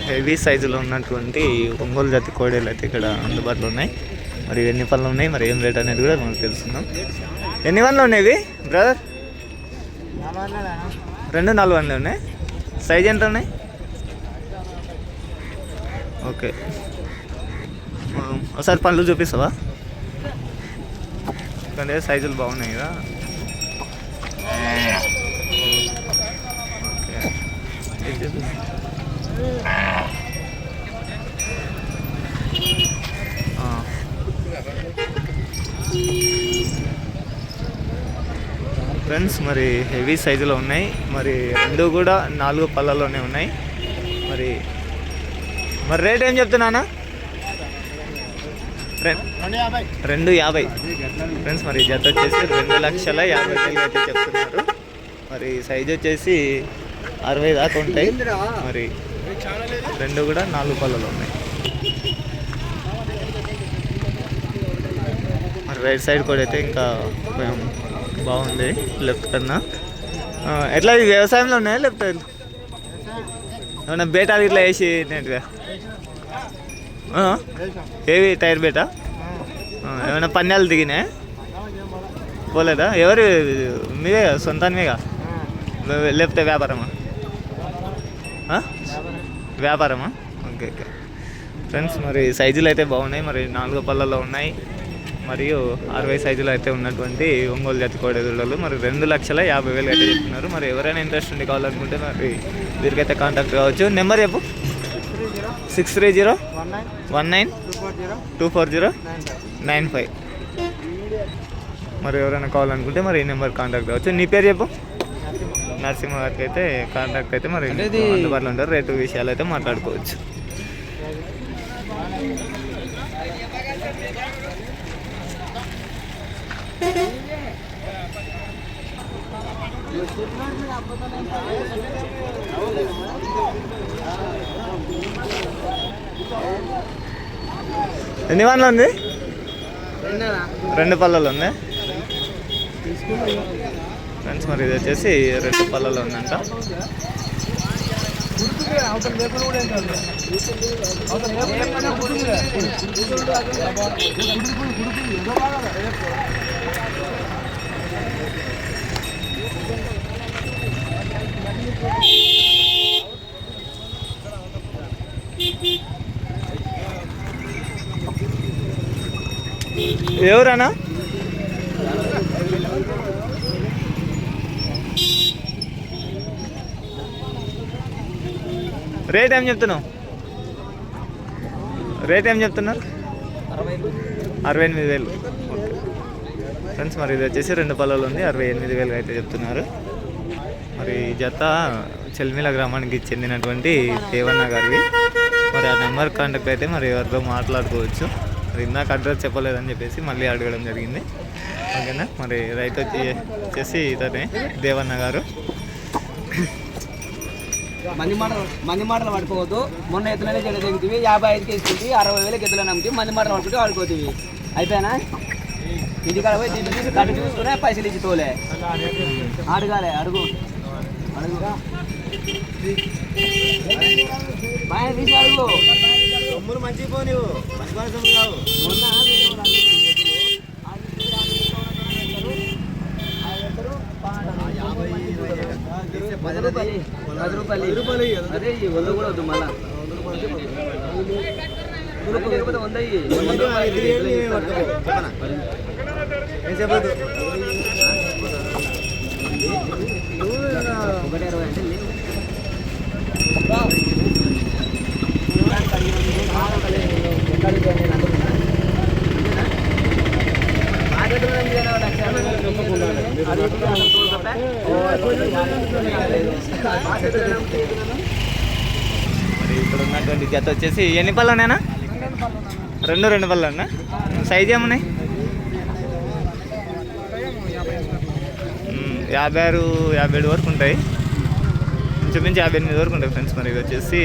Heavy సైజులో ఉన్నటువంటి ఒంగోలు జాతి కోడేలు అయితే ఇక్కడ అందుబాటులో ఉన్నాయి. మరి ఎన్ని పళ్ళు ఉన్నాయి, మరి ఏం రేట్ అనేది కూడా మనకు తెలుసుకుందాం. ఎన్ని వందలు ఉన్నాయి బ్రదర్? 2-4 వందలు ఉన్నాయి. సైజ్ ఎంత ఉన్నాయి? ఓకే, ఒకసారి పళ్ళు చూపిస్తావా? ఎందుకంటే సైజులు బాగున్నాయి కదా. ఓకే, ఫ్రెండ్స్ మరి హెవీ సైజులో ఉన్నాయి. మరి రెండు కూడా 4 పళ్ళలోనే ఉన్నాయి. మరి రేట్ ఏం చెప్తున్నానా? 250 ఫ్రెండ్స్. మరి జత వచ్చేసి 2,50,000 అయితే చెప్తున్నారు. మరి సైజ్ వచ్చేసి 60 దాకా ఉంటాయి. మరి రెండు కూడా 4 పళ్ళలో ఉన్నాయి. మరి రైట్ సైడ్ కూడా అయితే ఇంకా బాగుంది లెఫ్ట్ కన్నా. ఎట్లా ఇది వ్యవసాయంలో ఉన్నాయా లేకపోతే ఏమన్నా బేటాలు ఇట్లా వేసి నేటిగా? ఏవి టైర్ బేటా? ఏమైనా పన్యాలు దిగినాయా? పోలేదా? ఎవరు మీవే సొంతానివేగా లేకపోతే వ్యాపారమా? వ్యాపారమా? Okay okay friends. మరి సైజులు అయితే బాగున్నాయి. మరి 4 పళ్ళలో ఉన్నాయి. మరియు 60 సైజులో అయితే ఉన్నటువంటి ఒంగోలు జాతి కోడెదూడలు మరి 2,50,000 అయితే చెప్తున్నారు. మరి ఎవరైనా ఇంట్రెస్ట్ ఉండి కావాలనుకుంటే మరి వీరికైతే కాంటాక్ట్ కావచ్చు. నెంబర్ చెప్పు. 6301924095. మరి ఎవరైనా కావాలనుకుంటే మరి ఈ నెంబర్ కాంటాక్ట్ కావచ్చు. నీ పేరు చెప్పు. నరసింహ గారికి అయితే కాంటాక్ట్ అయితే మరి అందుబాటులో ఉంటారు. రేటు విషయాలు అయితే మాట్లాడుకోవచ్చు. ఎన్ని వన్లు ఉంది? 2 పళ్ళలో ఉంది ఫ్రెండ్స్. మరి ఇది వచ్చేసి 2 పళ్ళలో ఉందంట. ఎవరన్నా? రేట్ ఏం చెప్తున్నావు? రేట్ ఏం చెప్తున్నారు? 68,000. Okay friends. మరి ఇది వచ్చేసి 2 పళ్ళలో ఉంది. 68,000 అయితే చెప్తున్నారు. మరి జత చెల్మిల గ్రామానికి చెందినటువంటి దేవన్న గారివి. మరి ఆ నెంబర్ కాంటాక్ట్ అయితే మరి ఎవరితో మాట్లాడుకోవచ్చు. మరి ఇందాక అడ్రస్ చెప్పలేదని చెప్పేసి మళ్ళీ అడగడం జరిగింది. ఓకేనా. మరి రైతు వచ్చేసి ఇతనే దేవన్న గారు. మంది మాటలు పడుకోవద్దు. మొన్న ఎత్తులనే జగ దిగుతుంది 55 కేసుకుంది 60,000 ఎత్తులు నమ్మితే మంది మాటలు పడుకుంటే వాడుకోతుంది. అయిపోయానా? ఇంటికాడ పోయి తీసి కట్టు చూసుకునే పైసలు ఇచ్చి తోలే అడగాలి. అడుగు బాగా తీసి అడుగు. మంచి పోనీ మొన్న 10 రూపాయలు అదే 100 కూడా వద్దు. మళ్ళా 100 మరి ఇక్కడ ఉన్నటువంటి జత వచ్చేసి ఎన్ని పళ్ళు ఉన్నాయన్నా? 2 పళ్ళు అన్నా. సైజ్ ఏమున్నాయి? 56-57 వరకు ఉంటాయి. ఇంచుమించు 58 వరకు ఉంటాయి ఫ్రెండ్స్. మరి ఇవి వచ్చేసి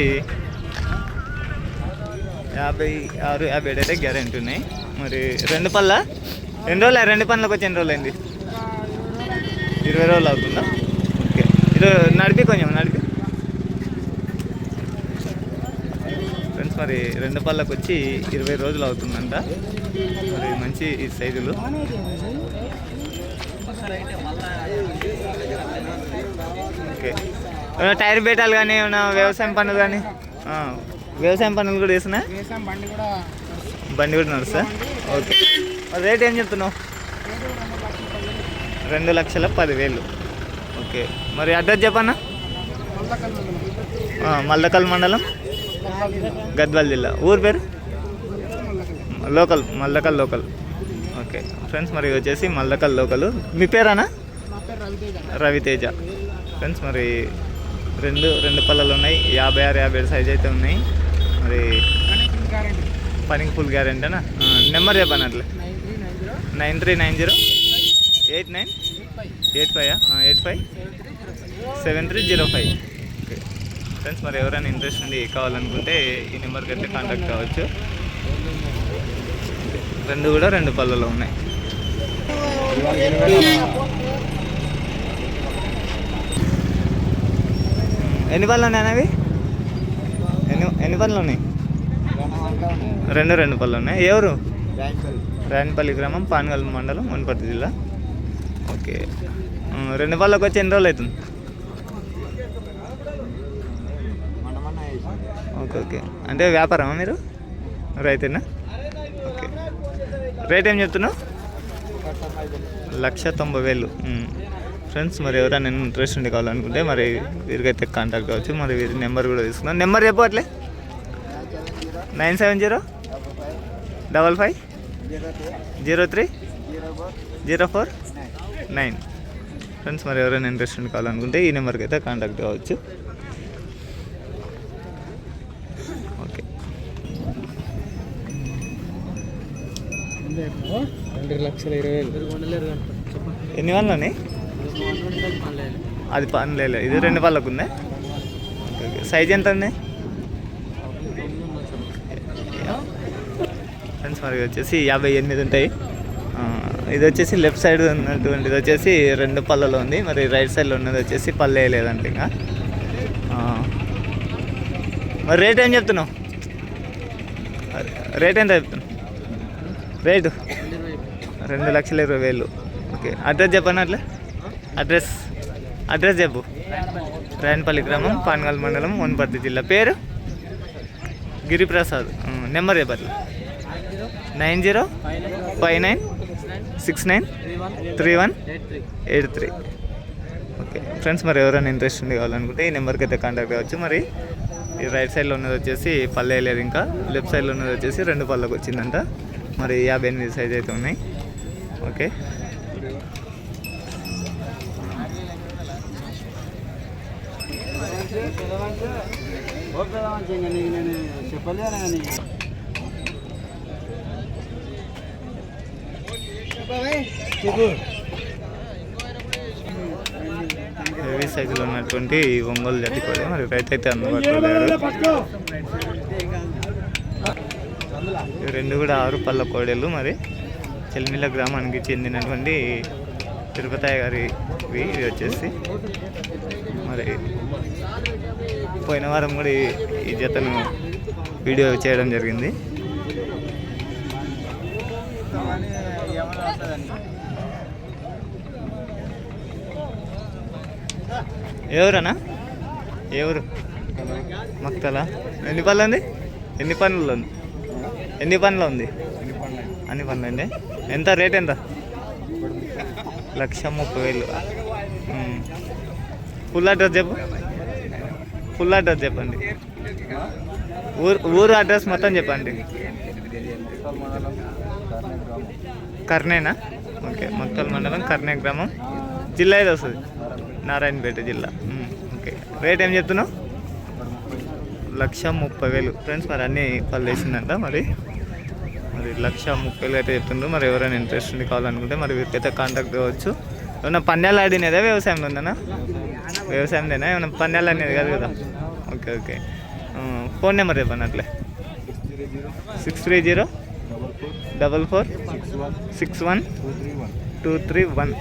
56, 57 అయితే గ్యారెంటీ ఉన్నాయి. మరి రెండు పళ్ళ ఎన్ని రోజులు? రెండు పళ్ళకి వచ్చి ఎన్ని రోజులు అయింది? 20 రోజులు అవుతుందా? ఓకే. ఇది నడిపి కొంచెం నడిపి ఫ్రెండ్స్. మరి రెండు పళ్ళకి వచ్చి 20 రోజులు అవుతుందంట. మరి మంచి సైజులు. ఓకే. ఏమైనా టైర్ బేటాలు కానీ ఏమైనా వ్యవసాయం పనులు కానీ వ్యవసాయం పనులు కూడా వేస్తున్నా? బండి కూడా నడుస్తా. ఓకే. మరి రేట్ ఏం చెప్తున్నావు? 2,10,000. ఓకే. మరి అడ్రస్ చెప్పన్నా? మల్దకల్ మండలం, గద్వాల్ జిల్లా. ఊరు పేరు? Local, Maldakal local. Okay friends. మరి వచ్చేసి మల్దకల్ లోకల్. మీ పేరానా? రవితేజ ఫ్రెండ్స్. మరి రెండు పళ్ళలు ఉన్నాయి. 56, 57 సైజ్ అయితే ఉన్నాయి. మరి పనికి ఫుల్ గ్యారెంటీ అనా? నెంబర్ చెప్పాను అట్లా. 939089857305. Okay friends. మరి ఎవరైనా ఇంట్రెస్ట్ ఉండి కావాలనుకుంటే ఈ నెంబర్కి అయితే కాంటాక్ట్ కావచ్చు. రెండు కూడా రెండు పళ్ళలో ఉన్నాయి. ఎన్ని పళ్ళు ఉన్నాయి అవి? ఎన్ని పళ్ళు ఉన్నాయి? రెండు పళ్ళు ఉన్నాయి. ఎవరు? రాయనపల్లి గ్రామం, పానగల్ మండలం, వనపర్తి జిల్లా. ఓకే. రెండు పళ్ళకి వచ్చి ఎన్ని రోజులు అవుతుంది? Okay okay. అంటే వ్యాపారమా మీరు? రైతేనా? ఓకే. రేట్ ఏం చెప్తున్నావు? 1,90,000 ఫ్రెండ్స్. మరి ఎవరైనా ఇంట్రెస్ట్ ఉండి కావాలనుకుంటే మరి వీరికైతే కాంటాక్ట్ కావచ్చు. మరి వీరి నెంబర్ కూడా తీసుకున్నాం. నెంబర్ చెప్పు అట్లే. 970555030409 ఫ్రెండ్స్. మరి ఎవరైనా ఇంట్రెస్ట్ ఉండి కావాలనుకుంటే ఈ నెంబర్కి అయితే కాంటాక్ట్ కావచ్చు. ఓకే. 2,20,000. ఎన్ని పళ్ళు ఉన్నాయి? అది పనిలేదు. ఇది రెండు పళ్ళకు ఉంది. Okay okay. సైజ్ ఎంత ఉంది ఫ్రెండ్స్? మరి వచ్చేసి 58 ఉంటాయి. ఇది వచ్చేసి లెఫ్ట్ సైడ్ ఉన్నటువంటిది వచ్చేసి రెండు పళ్ళలో ఉంది. మరి రైట్ సైడ్లో ఉన్నది వచ్చేసి పళ్ళు వేయలేదంటే ఇంకా. మరి రేట్ ఏం చెప్తున్నావు? రేట్ ఎంత చెప్తున్నావు? రేటు 2,20,000. ఓకే. అడ్రస్ చెప్పండి అట్లా. అడ్రస్ చెప్పు. రాయనపల్లి గ్రామం, పానగల్ మండలం, వనపర్తి జిల్లా. పేరు? గిరిప్రసాద్. నెంబర్ చెప్పట్లా. 9059693183. Okay friends. మరి ఎవరైనా ఇంట్రెస్ట్ ఉంది కావాలనుకుంటే ఈ నెంబర్కి అయితే కాంటాక్ట్ కావచ్చు. మరి ఈ రైట్ సైడ్లో ఉన్నది వచ్చేసి పళ్ళు వేయలేదు ఇంకా. లెఫ్ట్ సైడ్లో ఉన్నది వచ్చేసి రెండు పళ్ళకు వచ్చిందంట. మరి 58 సైజ్ అయితే ఉన్నాయి. ఓకే. హెవీ సైజులో ఉన్నటువంటి ఒంగోలు జాతి కోడి మరి రైతు అయితే అందుబాటులో లేరు. ఇవి రెండు కూడా 6 పళ్ళ కోడెలు. మరి చెల్మిల గ్రామానికి చెందినటువంటి తిరుపతి గారివి. ఇది వచ్చేసి మరి పోయిన వారం కూడా ఈ జతను వీడియో చేయడం జరిగింది. ఎవరన్నా? ఎవరు? మక్తలా. ఎన్ని పనులు ఉంది? ఎన్ని పనులు ఉంది? అన్ని పనులు అండి. ఎంత రేట్ ఎంత? 1,30,000. ఫుల్ అడ్రస్ చెప్పండి. ఊరు అడ్రస్ మొత్తం చెప్పండి. కర్నేనా? ఓకే. మక్తల్ మండలం, కర్నే గ్రామం, జిల్లా ఏది వస్తుంది? నారాయణపేట జిల్లా. ఓకే. రేట్ ఏం చెప్తున్నావు? 1,30,000 ఫ్రెండ్స్. మరి అన్నీ పళ్ళు వేసిందంట. మరి 1,30,000 అయితే చెప్తుండ్రు. మరి ఎవరైనా ఇంట్రెస్ట్ ఉండి కావాలనుకుంటే మరి వీరికైతే కాంటాక్ట్ కావచ్చు. ఏమన్నా పందాలు ఆడినదా వ్యవసాయంలో ఉందన్నా? వ్యవసాయంలోనా? ఏమన్నా పందాలు ఆడినది కాదు కదా? Okay okay. ఫోన్ నెంబర్ చెప్పండి అట్లే. 630-44-61-231.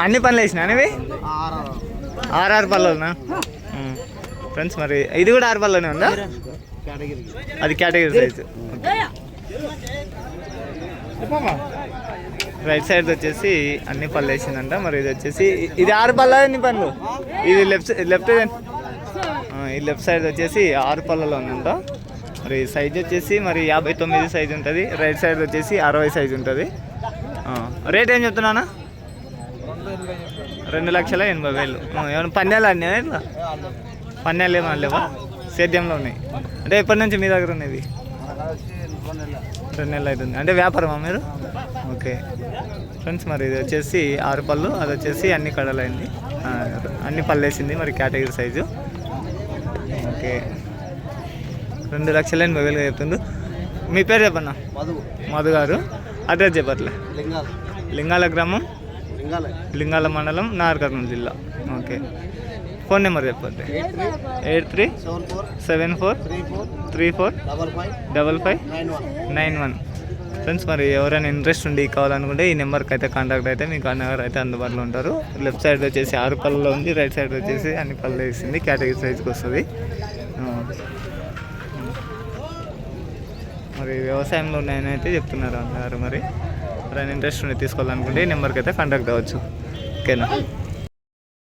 అన్ని పనులు వేసినా ఇవి 6 పళ్ళునా? ఫ్రెండ్స్ మరి ఇది కూడా 6 పళ్ళలోనే ఉందా? అది కేటగిరీ సైజు. రైట్ సైడ్ వచ్చేసి అన్ని పళ్ళు వేసిందంట. మరి ఇది వచ్చేసి ఇది 6 పళ్ళ ఎన్ని పళ్ళు? ఇది లెఫ్ట్ ఈ లెఫ్ట్ సైడ్ వచ్చేసి 6 పళ్ళలో ఉందంట. మరి సైజ్ వచ్చేసి మరి 59 సైజు ఉంటుంది. రైట్ సైడ్ వచ్చేసి 60 సైజు ఉంటుంది. రేట్ ఏం చెప్తున్నానా? 2,80,000. ఏమైనా పన్యాలు ఆడినాయా? ఇట్లా పన్యాలు ఏమన్నా లేవా? సేద్యంలో ఉన్నాయి. అంటే ఎప్పటి నుంచి మీ దగ్గర ఉన్నది? 2 నెలలు అవుతుంది. అంటే వ్యాపారమా మీరు? ఓకే ఫ్రెండ్స్ మరి ఇది వచ్చేసి 6 పళ్ళు, అది వచ్చేసి అన్ని కడలైంది, అన్ని పళ్ళు వేసింది. మరి కేటగిరీ సైజు. ఓకే 2,80,000 చెప్తుంది. మీ పేరు చెప్పన్నా? మధు గారు. అడ్రస్ చెప్పట్లే. లింగాల గ్రామం, లింగాల మండలం, నాగర్కర్నూలు జిల్లా. ఓకే ఫోన్ నెంబర్ చెప్పండి. 8374345591. ఫ్రెండ్స్ మరి ఎవరైనా ఇంట్రెస్ట్ ఉండి కావాలనుకుంటే ఈ నెంబర్కి అయితే కాంటాక్ట్ అయితే మీకు అన్నగారు అయితే అందుబాటులో ఉంటారు. లెఫ్ట్ సైడ్ వచ్చేసి 6 పళ్ళలో ఉంది, రైట్ సైడ్ వచ్చేసి అన్ని పళ్ళు వేసింది, కేటగిరీ సైజ్కి వస్తుంది. మరి వ్యవసాయంలో ఉన్నాయని అయితే చెప్తున్నారు అన్నగారు. మరి ఎవరైనా ఇంట్రెస్ట్ ఉండి తీసుకోవాలనుకుంటే ఈ నెంబర్కి అయితే కాంటాక్ట్ అవ్వచ్చు. ఓకేనా?